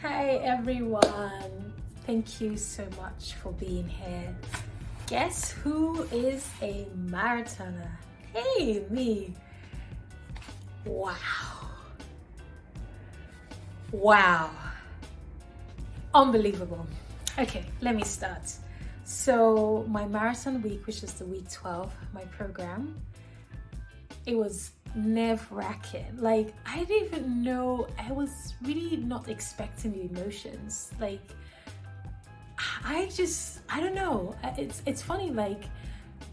Hi everyone, thank you so much for being here. Guess who is a marathoner? Hey, me. Wow, unbelievable. Okay, let me start. So my marathon week, which is the week 12, my program, it was nerve-wracking. Like, I didn't even know, I was really not expecting the emotions. Like, I don't know. It's funny, like,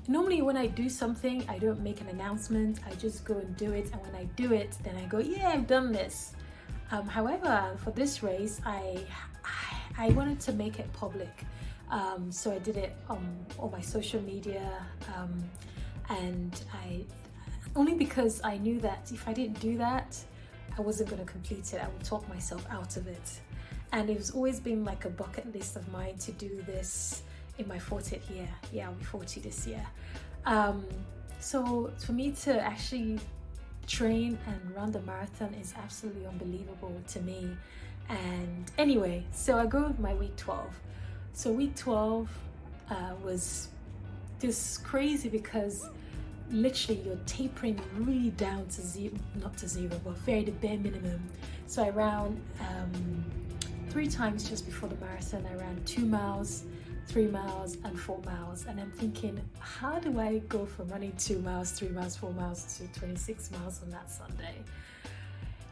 normally when I do something, I don't make an announcement, I just go and do it. And when I do it, then I go, yeah, I've done this. However, for this race, I wanted to make it public. So I did it on my social media, and only because I knew that if I didn't do that, I wasn't going to complete it. I would talk myself out of it. And it was always been like a bucket list of mine to do this in my 40th year. Yeah, I'll be 40 this year. So for me to actually train and run the marathon is absolutely unbelievable to me. And anyway, so I go with my week 12. So week 12 was just crazy because literally you're tapering really down to zero, not to zero, but very the bare minimum. So I ran 3 times just before the marathon. I ran 2 miles, 3 miles and 4 miles, and I'm thinking, how do I go from running 2 miles, 3 miles, 4 miles to 26 miles on that Sunday?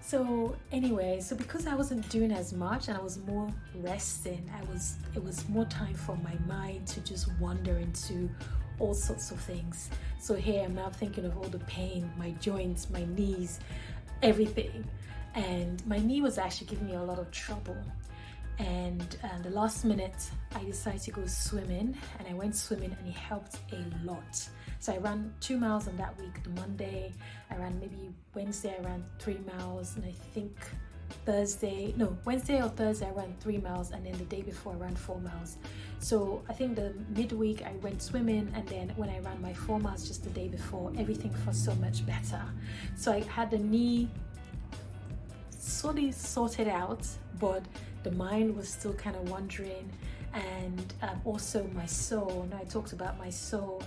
So anyway, so because I wasn't doing as much and I was more resting, it was more time for my mind to just wander into all sorts of things. So here I'm now thinking of all the pain, my joints, my knees, everything. And my knee was actually giving me a lot of trouble. And the last minute, I decided to go swimming, and I went swimming and it helped a lot. So I ran 2 miles on that week. The Monday, I ran maybe Wednesday, I ran 3 miles, and I think Wednesday or Thursday I ran 3 miles, and then the day before I ran 4 miles. So I think the midweek I went swimming, and then when I ran my 4 miles just the day before, everything felt so much better. So I had the knee sorted out, but the mind was still kind of wandering. And also my sole, and I talked about my sole,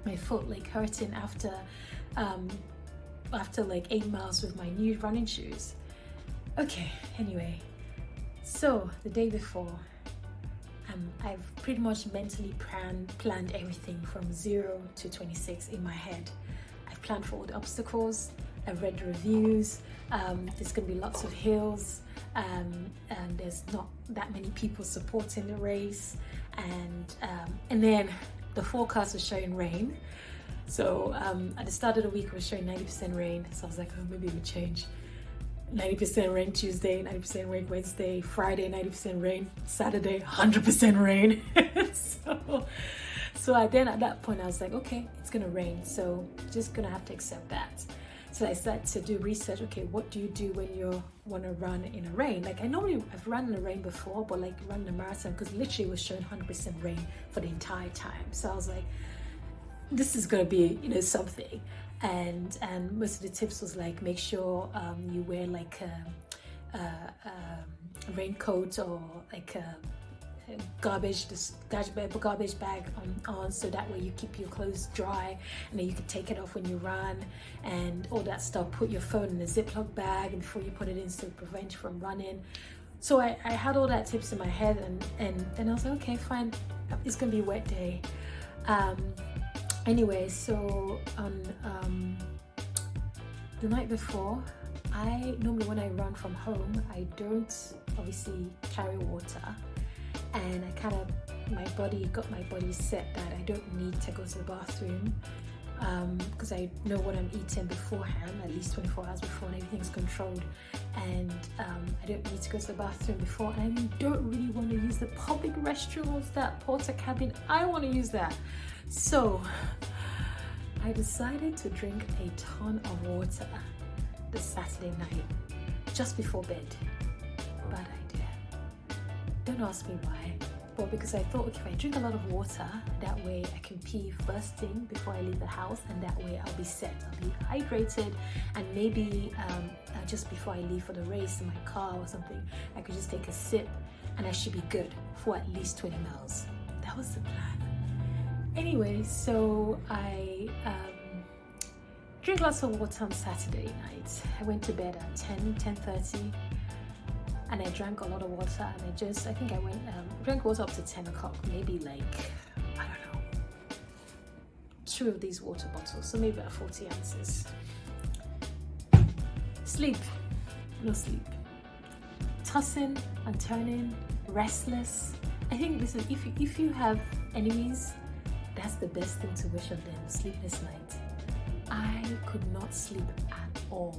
my foot like hurting after like 8 miles with my new running shoes. Okay, anyway, so the day before, I've pretty much mentally planned everything from 0 to 26 in my head. I've planned for all the obstacles, I've read the reviews, there's going to be lots of hills, and there's not that many people supporting the race, and then the forecast was showing rain. So at the start of the week it was showing 90% rain, so I was like, oh, maybe it would change. 90% rain Tuesday, 90% rain Wednesday, Friday 90% rain, Saturday 100% rain. so at that point I was like, okay, it's gonna rain, so just gonna have to accept that. So I started to do research. Okay, what do you do when you want to run in a rain? Like, I've run in the rain before, but like running a marathon, because literally it was showing 100% rain for the entire time. So I was like, this is gonna be, something. And most of the tips was like, make sure you wear like a raincoat or like a garbage bag on, so that way you keep your clothes dry, and then you can take it off when you run and all that stuff. Put your phone in a Ziploc bag before you put it in, so prevent you from running. So I had all that tips in my head, and then I was like, okay, fine, it's gonna be a wet day. Anyway, so on the night before, normally when I run from home, I don't obviously carry water. And my body set that I don't need to go to the bathroom, because I know what I'm eating beforehand, at least 24 hours before, and everything's controlled. And I don't need to go to the bathroom before, and I don't really want to use the public restrooms, that porta cabin. I want to use that. So I decided to drink a ton of water the Saturday night, just before bed. Bad idea. Don't ask me why. But because I thought, okay, if I drink a lot of water, that way I can pee first thing before I leave the house, and that way I'll be set, I'll be hydrated, and maybe just before I leave for the race in my car or something, I could just take a sip and I should be good for at least 20 miles. That was the plan. Anyway, so I drink lots of water on Saturday night. I went to bed at 10:30. And I drank a lot of water, and I think I drank water up to 10 o'clock, maybe like, I don't know, 2 of these water bottles, so maybe about 40 ounces. Sleep, no sleep. Tossing and turning, restless. I think this is, if you have enemies, that's the best thing to wish on them, sleepless night. I could not sleep at all.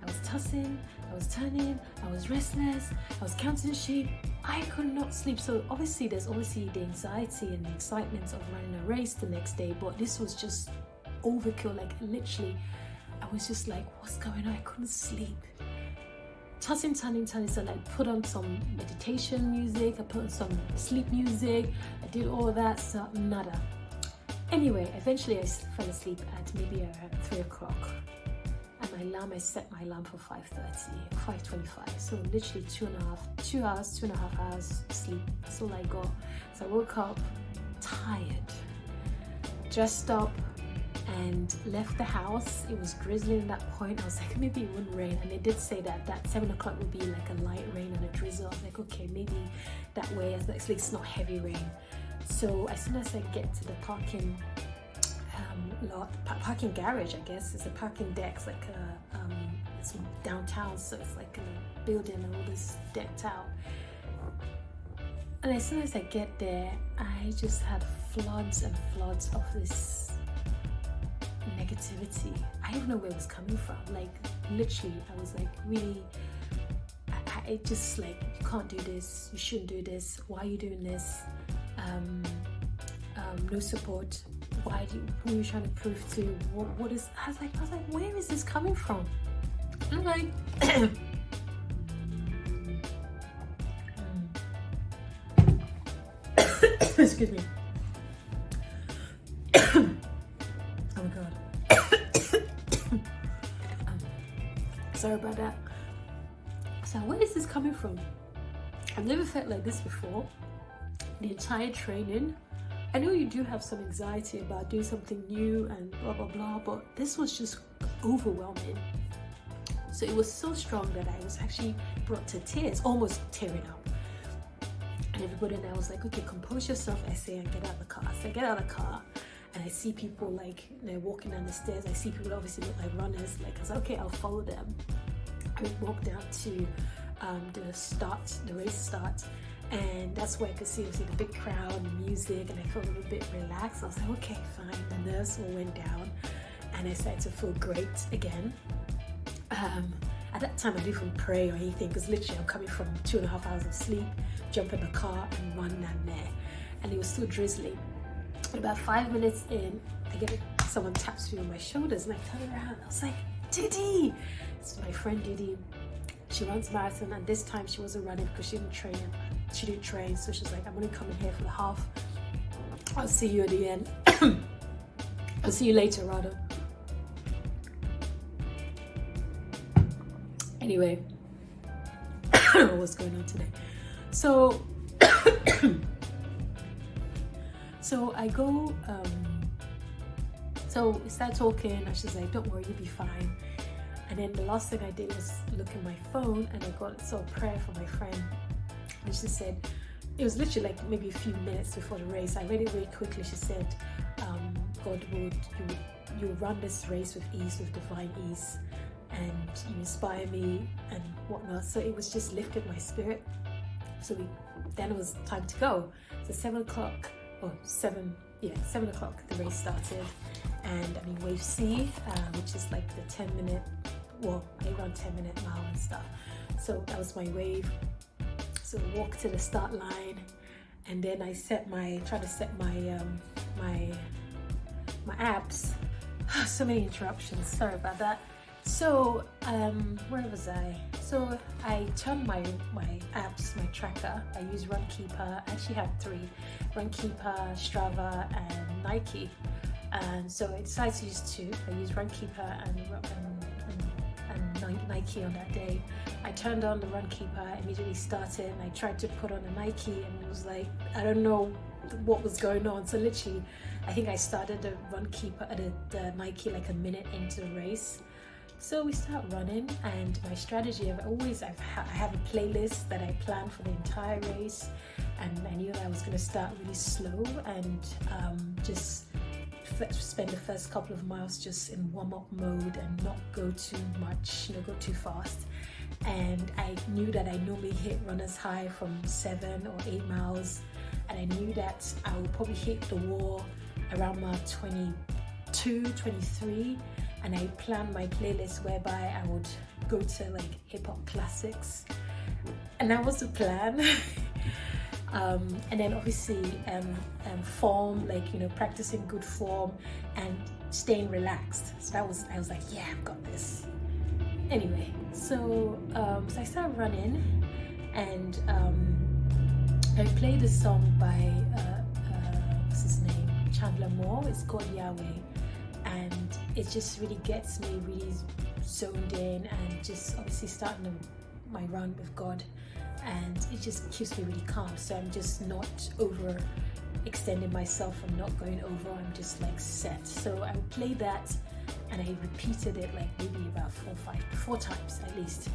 I was tossing, I was turning, I was restless, I was counting sheep. I could not sleep. So obviously there's the anxiety and the excitement of running a race the next day, but this was just overkill. Like literally, I was just like, what's going on? I couldn't sleep. Tossing, turning. So I put on some meditation music, I put on some sleep music, I did all that, so nada. Anyway, eventually I fell asleep at maybe around 3 o'clock. And I set my alarm for 5:25. So literally 2 hours sleep. That's all I got. So I woke up tired, dressed up, and left the house. It was drizzling at that point. I was like, maybe it wouldn't rain. And they did say that 7 o'clock would be like a light rain and a drizzle. I was like, okay, maybe that way, at least it's not heavy rain. So as soon as I get to the parking parking garage, I guess it's a parking deck. It's like it's downtown, so it's like a building and all this decked out. And as soon as I get there, I just had floods and floods of this negativity. I don't know where it was coming from. Like literally, I was like, really, I just like, you can't do this, you shouldn't do this, why are you doing this? No support. Who are you trying to prove to? What is? I was like, where is this coming from? I'm like, excuse me. Oh my god. Sorry about that. So where is this coming from? I've never felt like this before. The entire training, I know you do have some anxiety about doing something new and blah blah blah, but this was just overwhelming. So it was so strong that I was actually brought to tears, almost tearing up. And everybody there was like, okay, compose yourself, I say, and get out of the car. So I get out of the car and I see people like, you know, walking down the stairs. I see people that obviously look like runners. Like I was like, okay, I'll follow them. I walked down to the race start. And that's where I could see obviously the big crowd and music, and I felt a little bit relaxed. I was like, okay, fine. The nerves all went down and I started to feel great again. At that time I didn't even pray or anything, because literally I'm coming from 2.5 hours of sleep, jump in the car and run down there, and it was still drizzling. About 5 minutes in, I get someone taps me on my shoulders and I turn around. I was like, Didi! It's my friend Didi. She runs marathon, and this time she wasn't running because she didn't train. So she's like, I'm gonna come in here for the half. I'll see you at the end. I'll see you later, rather. Anyway, I don't know what's going on today. So I go, so we start talking, and she's like, don't worry, you'll be fine. And then the last thing I did was look at my phone, and I saw a prayer from my friend. And she said, it was literally like maybe a few minutes before the race. I read it very quickly. She said, God you run this race with ease, with divine ease, and you inspire me and whatnot. So it was just lifted my spirit. So then it was time to go. So 7 o'clock, the race started. And I'm in wave C, which is like the 10-minute, well, I run 10-minute mile and stuff. So that was my wave. So I walked to the start line, and then I try to set my my abs. So many interruptions, sorry about that. So where was I? So I turned my apps, my tracker. I use Runkeeper. I actually have three: Runkeeper, Strava, and Nike. And so I decided to use two. I use Runkeeper and Nike on that day. I turned on the Runkeeper, immediately started, and I tried to put on a Nike, and it was like, I don't know what was going on. So literally, I think I started the Runkeeper at the Nike like a minute into the race. So we start running, and my strategy, I have a playlist that I plan for the entire race, and I knew that I was going to start really slow and just spend the first couple of miles just in warm-up mode and not go too much, go too fast. And I knew that I normally hit runner's high from 7 or 8 miles, and I knew that I would probably hit the wall around mile 22, 23, and I planned my playlist whereby I would go to like hip-hop classics, and that was the plan. And then obviously form, like practicing good form and staying relaxed. So I was like, yeah, I've got this. Anyway, so I started running, and I played a song by what's his name, Chandler Moore. It's called Yahweh, and it just really gets me really zoned in, and just obviously starting my run with God. And it just keeps me really calm, so I'm just not over extending myself. I'm not going over, I'm just like set. So I would play that, and I repeated it like maybe about four times at least.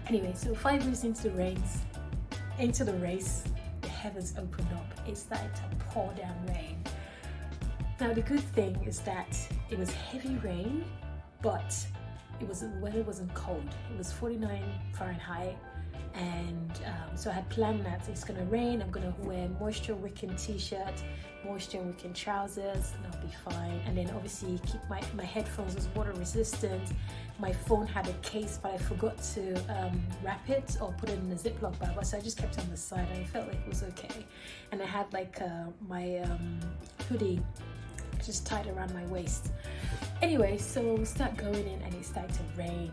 Anyway, so 5 minutes into the race, the heavens opened up. It started to pour down rain. Now the good thing is that it was heavy rain, but the weather wasn't cold. It was 49 Fahrenheit. And so I had planned that it's going to rain. I'm going to wear moisture wicking t-shirt, moisture wicking trousers, and I'll be fine. And then obviously keep my headphones was water resistant. My phone had a case, but I forgot to wrap it or put it in a Ziploc bag, so I just kept it on the side, and I felt like it was okay. And I had like my hoodie just tied around my waist. Anyway, so we start going in, and it started to rain.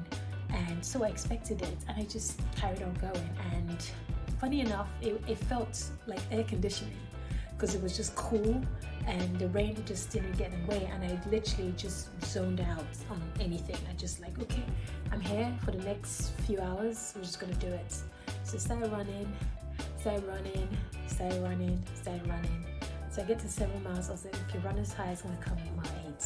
And so I expected it, and I just carried on going. And funny enough, it felt like air conditioning, because it was just cool, and the rain just didn't get in the way. And I literally just zoned out on anything. I just like, okay, I'm here for the next few hours. We're just gonna do it. So I started running. So I get to 7 miles. I was like, okay, runner's high is gonna come in mile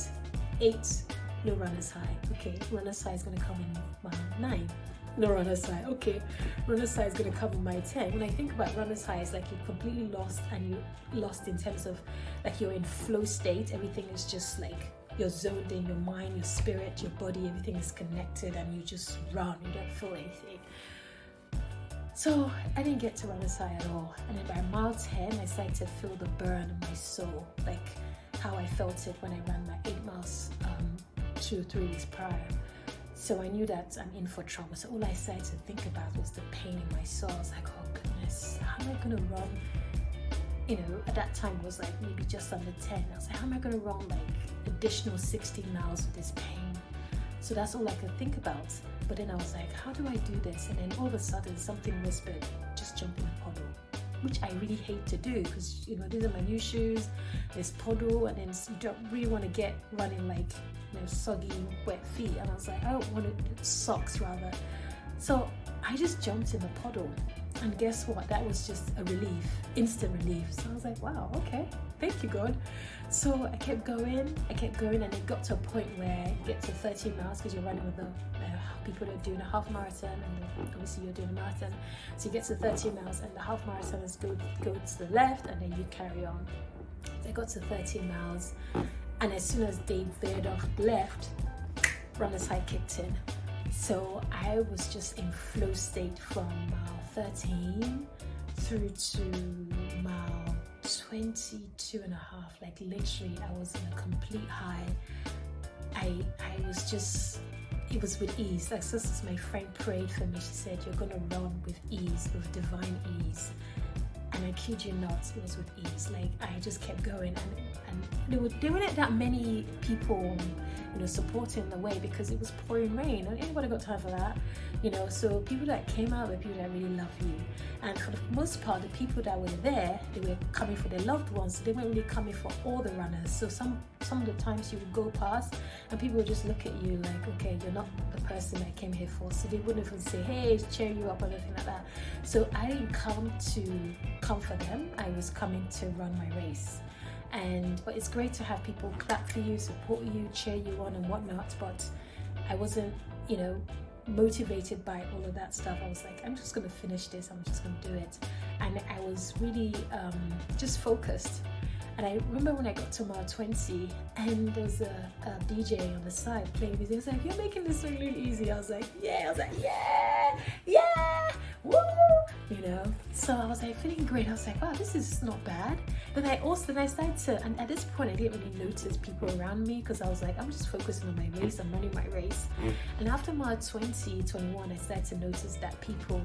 8. No runner's high. Okay, runner's high is going to come in mile 9. No runner's high. Okay, runner's high is going to come in mile 10. When I think about runner's high, it's like you're completely lost, and you're lost in terms of like you're in flow state. Everything is just like you're zoned in, your mind, your spirit, your body, everything is connected, and you just run. You don't feel anything. So I didn't get to runner's high at all. And then by mile 10, I started to feel the burn in my soul, like how I felt it when I ran my 8 miles 2 or 3 weeks prior. So I knew that I'm in for trouble. So all I started to think about was the pain in my soul. I was like, oh goodness, how am I going to run? At that time it was like maybe just under 10. I was like, how am I going to run like additional 16 miles with this pain? So that's all I could think about. But then I was like, how do I do this? And then all of a sudden something whispered, just jump in a puddle, which I really hate to do, because these are my new shoes, there's puddle, and then you don't really want to get running like soggy wet feet. And I was like, I don't want to, socks rather. So I just jumped in the puddle, and guess what, that was just a relief, instant relief. So I was like, wow, okay, thank you God. So I kept going, and it got to a point where you get to 13 miles, because you're running with the people that are doing a half marathon, and obviously you're doing a marathon. So you get to 13 miles, and the half marathoners go to the left, and then you carry on. So I got to 13 miles, and as soon as they veered off left, runner's high kicked in. So I was just in flow state from mile 13 through to mile 22 and a half. Like literally I was in a complete high. I was just, it was with ease. Like this, my friend prayed for me. She said, you're gonna run with ease, with divine ease. And I kid you not, it was with ease. Like I just kept going, and there weren't that many people supporting the way, because it was pouring rain and anybody got time for that, so people that came out were people that really love you. And for the most part, the people that were there, they were coming for their loved ones, so they weren't really coming for all the runners. So some of the times you would go past and people would just look at you like, okay, you're not the person I came here for, so they wouldn't even say, hey, cheer you up or anything like that. So I didn't come to comfort them, I was coming to run my race. But it's great to have people clap for you, support you, cheer you on and whatnot, but I wasn't, motivated by all of that stuff. I was like, I'm just going to finish this, I'm just going to do it. And I was really just focused. And I remember when I got to mile 20 and there was a DJ on the side playing music. He was like, you're making this really easy. I was like, yeah, woo, So I was like feeling great. I was like, wow, this is not bad. But I started to, and at this point I didn't really notice people around me, because I was like, I'm just focusing on my race, I'm running my race. And after mile 20, 21, I started to notice that people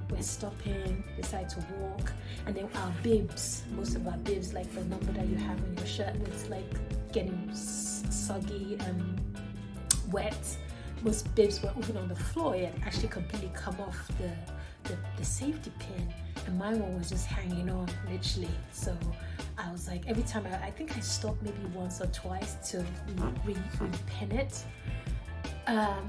were stopping, decided to walk, and then our bibs, most of our bibs, like the number that you have on your shirt, was like getting soggy and wet. Most bibs were even on the floor. It had actually completely come off the safety pin, and my one was just hanging on, literally. So I was like, every time I think I stopped maybe once or twice to repin it.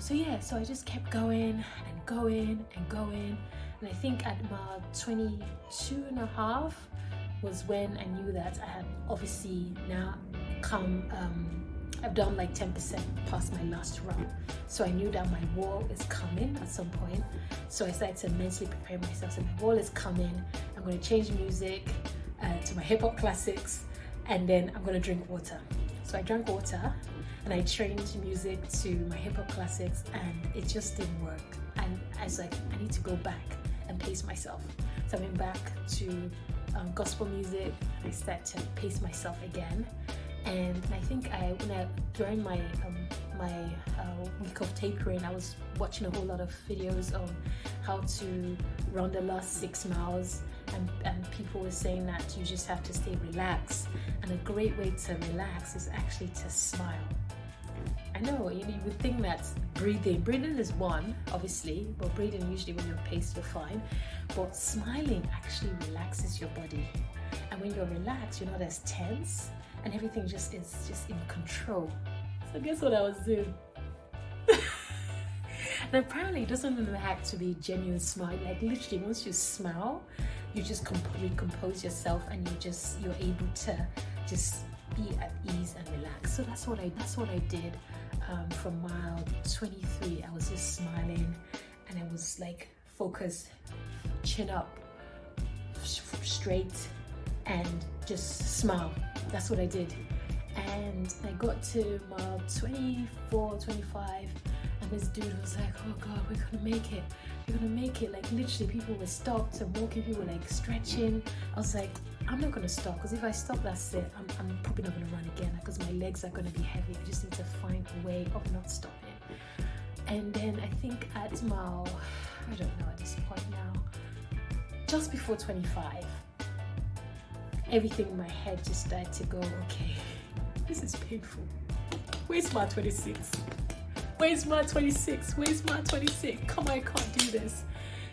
So I just kept going and going and going, and I think at mile 22 and a half was when I knew that I had obviously now come, I've done like 10% past my last run, so I knew that my wall is coming at some point. So I started to mentally prepare myself. So my wall is coming, I'm going to change music to my hip hop classics, and then I'm going to drink water. So I drank water and I changed music to my hip hop classics, and it just didn't work. And I was like, I need to go back and pace myself. So I went back to gospel music, and I started to pace myself again. And I think during my week of tapering, I was watching a whole lot of videos on how to run the last 6 miles, and people were saying that you just have to stay relaxed, and a great way to relax is actually to smile. I know you would think that breathing is one, obviously, but breathing usually when you're paced you're fine, but smiling actually relaxes your body, and when you're relaxed you're not as tense, and everything is just in control. So guess what I was doing? And apparently it doesn't even have to be genuine smile. Like literally, once you smile, you just recompose yourself, and you're able to just be at ease and relax. So that's what I did. From mile 23, I was just smiling, and I was like focused, chin up, straight, and just smile. That's what I did. And I got to mile 24, 25, and this dude was like, oh God, we're gonna make it. Like literally people were stopped and walking, people were like stretching. I was like, I'm not gonna stop, because if I stop, that's it. I'm probably not gonna run again, because my legs are gonna be heavy. I just need to find a way of not stopping. And then I think at mile, I don't know at this point now, just before 25, everything in my head just started to go, okay, this is painful. Where's my 26? Where's my 26? Where's my 26? Come on, I can't do this.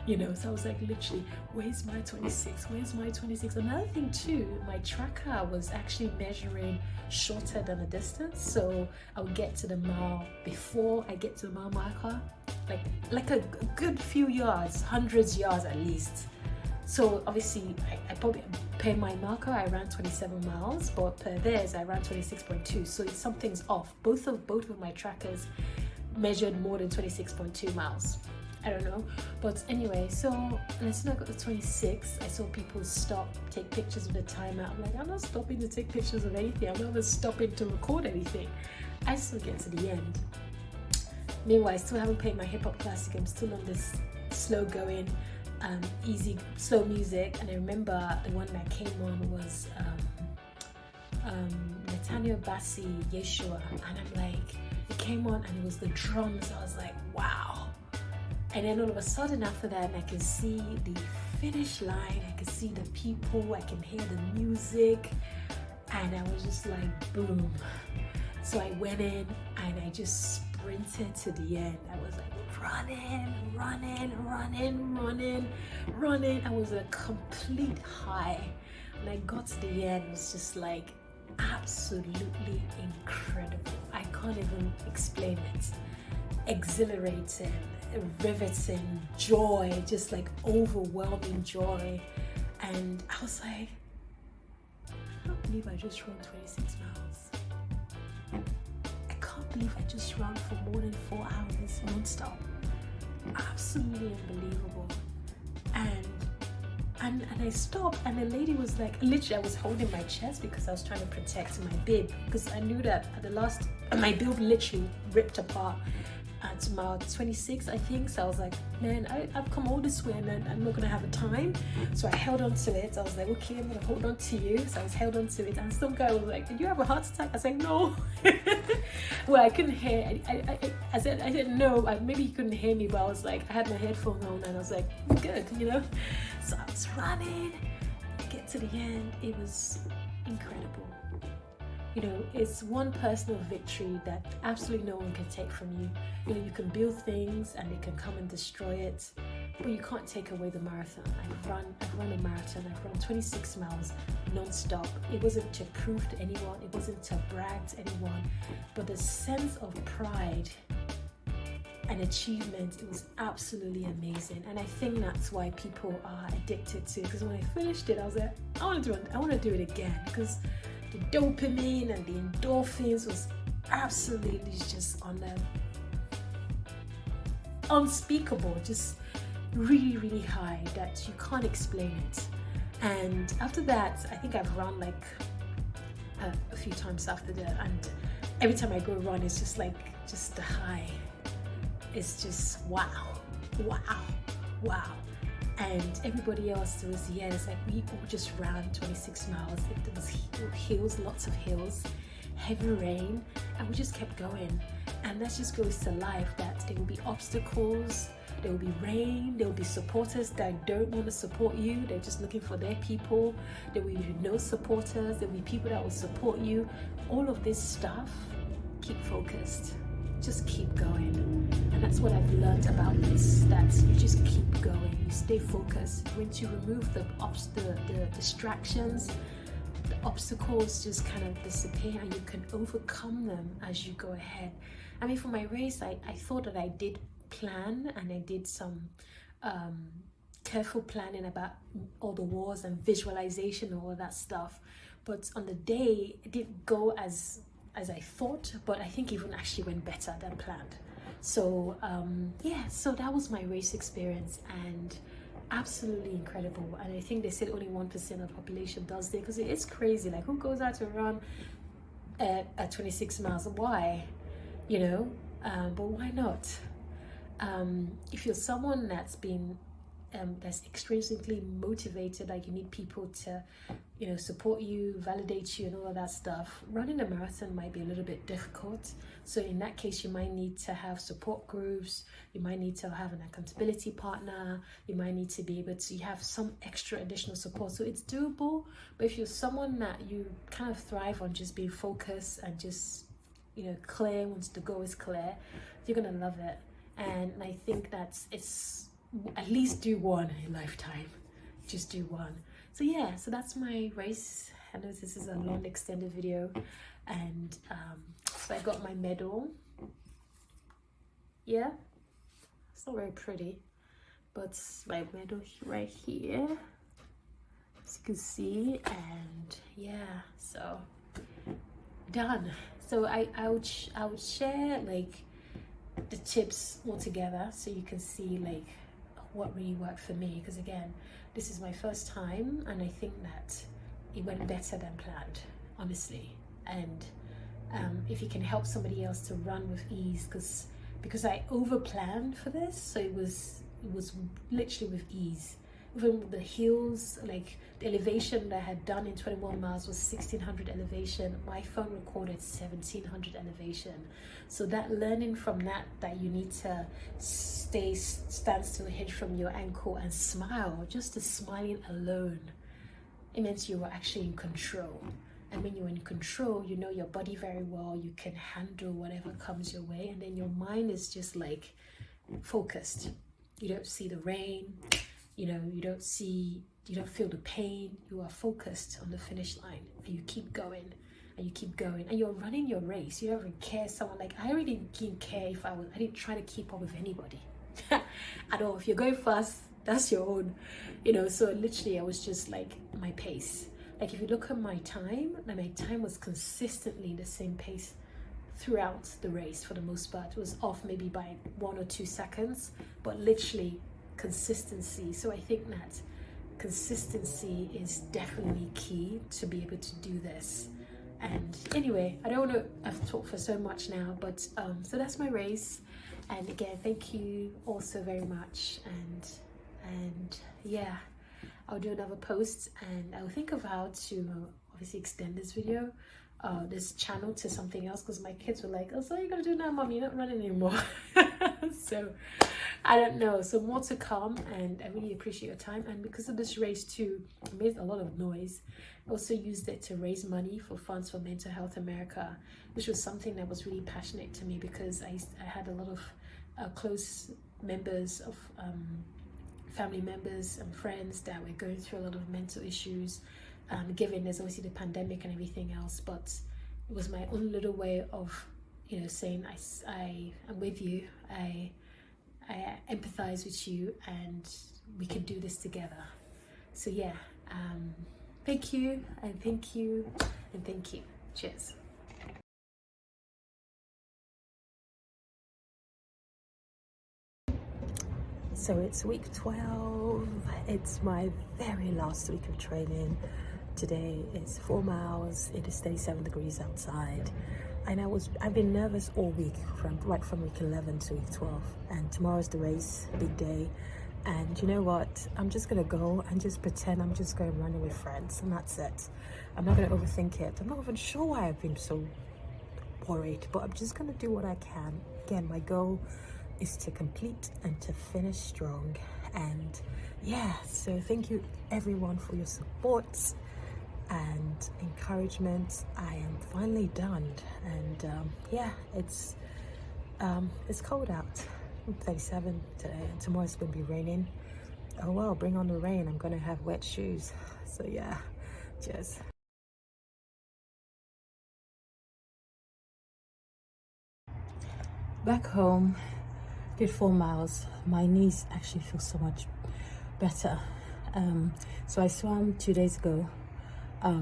So I was like, literally, where's my 26? Where's my 26? Another thing too, my tracker was actually measuring shorter than the distance. So I would get to the mile before I get to the mile marker, like a good few yards, hundreds yards at least. So obviously, I probably, per my marker, I ran 27 miles, but per theirs, I ran 26.2. So something's off. Both of my trackers measured more than 26.2 miles. I don't know. But anyway, so as soon as I got to 26, I saw people stop, take pictures of the timer. I'm like, I'm not stopping to take pictures of anything. I'm not even stopping to record anything. I still get to the end. Meanwhile, I still haven't played my hip-hop classic. I'm still on this slow going, easy, slow music. And I remember the one that came on was Nathaniel Bassi, Yeshua. And I'm like, it came on and it was the drums. I was like, wow. And then all of a sudden after that, I can see the finish line, I can see the people, I can hear the music, and I was just like, boom. So I went in and I just sprinted to the end. I was like running. I was a complete high. And I got to the end, it was just like absolutely incredible. I can't even explain it. Exhilarating, riveting, joy, just like overwhelming joy. And I was like, I can't believe I just ran 26 miles. I can't believe I just ran for more than 4 hours non-stop. Absolutely unbelievable. And I stopped, and the lady was like, literally I was holding my chest because I was trying to protect my bib, because I knew that at the last, my bib literally ripped apart at mile 26, I think. So I was like, man, I've come all this way and I'm not gonna have a time. So I held on to it. I was like, okay, I'm gonna hold on to you. So I was held on to it, and some guy was like, did you have a heart attack? I was like, no. Well, I couldn't hear. I said no. Maybe he couldn't hear me, but I was like, I had my headphone on, and I was like, good, you know. So I was running. Get to the end. It was incredible. You know, it's one personal victory that absolutely no one can take from you. You know, you can build things and they can come and destroy it, but you can't take away the marathon. I've run a marathon. I've run 26 miles non-stop. It wasn't to prove to anyone. It wasn't to brag to anyone, but the sense of pride and achievement, it was absolutely amazing. And I think that's why people are addicted to it, because when I finished it, I was like, I want to do it again, because the dopamine and the endorphins was absolutely just on the unspeakable, just really high that you can't explain it. And after that, I think I've run like a few times after that, and every time I go run, it's just like just the high. It's just wow. And everybody else was, yeah, it's like we all just ran 26 miles. There was hills, lots of hills, heavy rain, and we just kept going. And that just goes to life, that there will be obstacles, there will be rain, there will be supporters that don't want to support you, they're just looking for their people. There will be no supporters, there will be people that will support you. All of this stuff, keep focused. Just keep going. And that's what I've learned about this, that you just keep going, you stay focused. Once you remove the distractions, the obstacles just kind of disappear, and you can overcome them as you go ahead. I mean, for my race, I thought that I did plan, and I did some careful planning about all the walls and visualization and all that stuff. But on the day, it didn't go as I thought, but I think even actually went better than planned. So yeah, so that was my race experience, and absolutely incredible. And I think they said only 1% of the population does it, because it's crazy. Like, who goes out to run at 26 miles? Why? You know, but why not? If you're someone that's been that's extrinsically motivated, like you need people to, you know, support you, validate you, and all of that stuff, running a marathon might be a little bit difficult. So in that case, you might need to have support groups, you might need to have an accountability partner, you might need to be able to have some extra additional support. So it's doable, but if you're someone that you kind of thrive on just being focused and just, you know, clear, once the goal is clear, you're gonna love it. And I think it's at least do one in a lifetime. Just do one. So yeah, so that's my race. I know this is a long extended video, and so I got my medal. Yeah, it's not very pretty, but my medal right here, as you can see. And yeah, so done. So I would share like the tips all together, so you can see like what really worked for me, because again, this is my first time, and I think that it went better than planned, honestly. And if you can help somebody else to run with ease, because I over planned for this, so it was literally with ease. Even the hills, like the elevation that I had done in 21 miles was 1600 elevation. My phone recorded 1700 elevation. So that learning from that you need to stand still, hinge from your ankle and smile, just the smiling alone, it meant you were actually in control. And when you're in control, you know your body very well, you can handle whatever comes your way, and then your mind is just like focused. You don't see the rain, you know, you don't feel the pain. You are focused on the finish line, and you keep going and you keep going, and you're running your race. You don't even care. Someone like, I really didn't care if I didn't try to keep up with anybody at all. If you're going fast, that's your own, you know. So literally I was just like my pace. Like if you look at my time, my time was consistently the same pace throughout the race for the most part. It was off maybe by 1 or 2 seconds, but literally consistency. So I think that consistency is definitely key to be able to do this. And anyway, I don't want to have talked for so much now, but so that's my race. And again, thank you all so very much. And yeah, I'll do another post, and I'll think of how to obviously extend this video, this channel, to something else, because my kids were like, oh, so what are you gonna do now, Mom? You're not running anymore. So I don't know, so more to come, and I really appreciate your time. And because of this race too, I made a lot of noise. I also used it to raise money for Funds for Mental Health America, which was something that was really passionate to me, because I had a lot of close members of family members and friends that were going through a lot of mental issues, given there's obviously the pandemic and everything else. But it was my own little way of, you know, saying I am with you, I empathize with you, and we can do this together. So yeah, thank you, and thank you, and thank you. Cheers. So it's week 12. It's my very last week of training. Today is 4 miles. It is 37 degrees outside, and I've been nervous all week, right from week 11 to week 12. And tomorrow's the race, big day. And you know what? I'm just gonna go and just pretend I'm just going running with friends, and that's it. I'm not gonna overthink it. I'm not even sure why I've been so worried, but I'm just gonna do what I can. Again, my goal is to complete and to finish strong. And yeah, so thank you everyone for your support and encouragement. I am finally done, and yeah, it's cold out. 37 today, and tomorrow it's going to be raining. Oh well, bring on the rain. I'm going to have wet shoes. So yeah, cheers. Back home, did 4 miles. My knees actually feel so much better. So I swam 2 days ago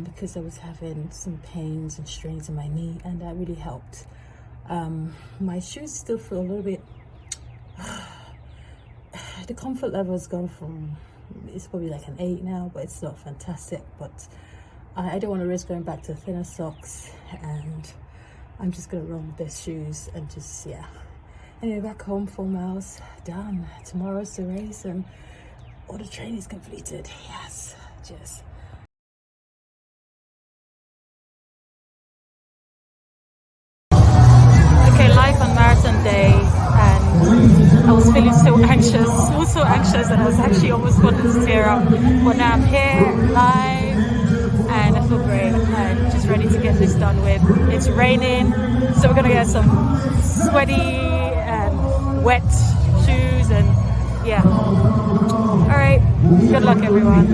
because I was having some pains and strains in my knee, and that really helped. My shoes still feel a little bit, the comfort level has gone from, it's probably like an 8 now, but it's not fantastic. But I don't want to risk going back to thinner socks, and I'm just gonna run with these shoes and just, yeah. Anyway, back home, 4 miles done. Tomorrow's the race, and all the training is completed. Yes, cheers. Okay, live on marathon day, and I was feeling so anxious, so anxious that I was actually almost wanting to tear up. But now I'm here, live, and I feel great, and just ready to get this done with. It's raining, so we're gonna get some sweaty and wet shoes, and yeah. All right, good luck everyone.